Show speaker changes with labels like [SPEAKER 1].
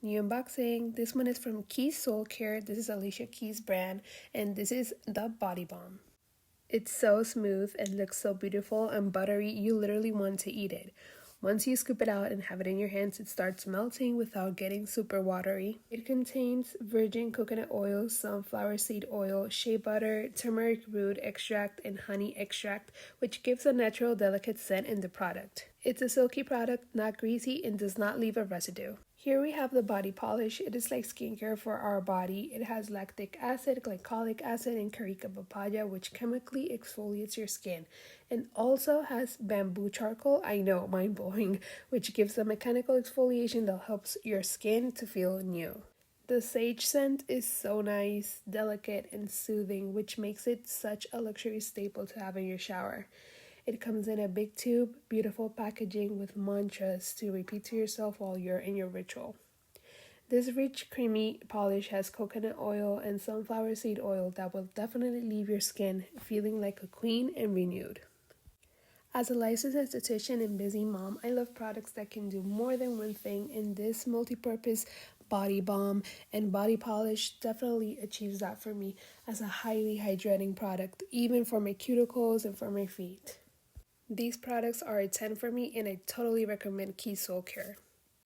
[SPEAKER 1] New unboxing. This one is from Soulcare. This is Alicia Keys' brand, and this is the body balm. It's so smooth and looks so beautiful and buttery, you literally want to eat it. Once you scoop it out and have it in your hands, it starts melting without getting super watery. It contains virgin coconut oil, sunflower seed oil, shea butter, turmeric root extract, and honey extract, which gives a natural delicate scent in the product. It's a silky product, not greasy, and does not leave a residue. Here we have the body polish. It is like skincare for our body. It has lactic acid, glycolic acid, and carica papaya, which chemically exfoliates your skin. And also has bamboo charcoal, I know, mind blowing, which gives a mechanical exfoliation that helps your skin to feel new. The sage scent is so nice, delicate, and soothing, which makes it such a luxury staple to have in your shower. It comes in a big tube, beautiful packaging with mantras to repeat to yourself while you're in your ritual. This rich, creamy polish has coconut oil and sunflower seed oil that will definitely leave your skin feeling like a queen and renewed. As a licensed esthetician and busy mom, I love products that can do more than one thing, and this multi-purpose body balm and body polish definitely achieves that for me as a highly hydrating product, even for my cuticles and for my feet. These products are a 10 for me, and I totally recommend Soulcare.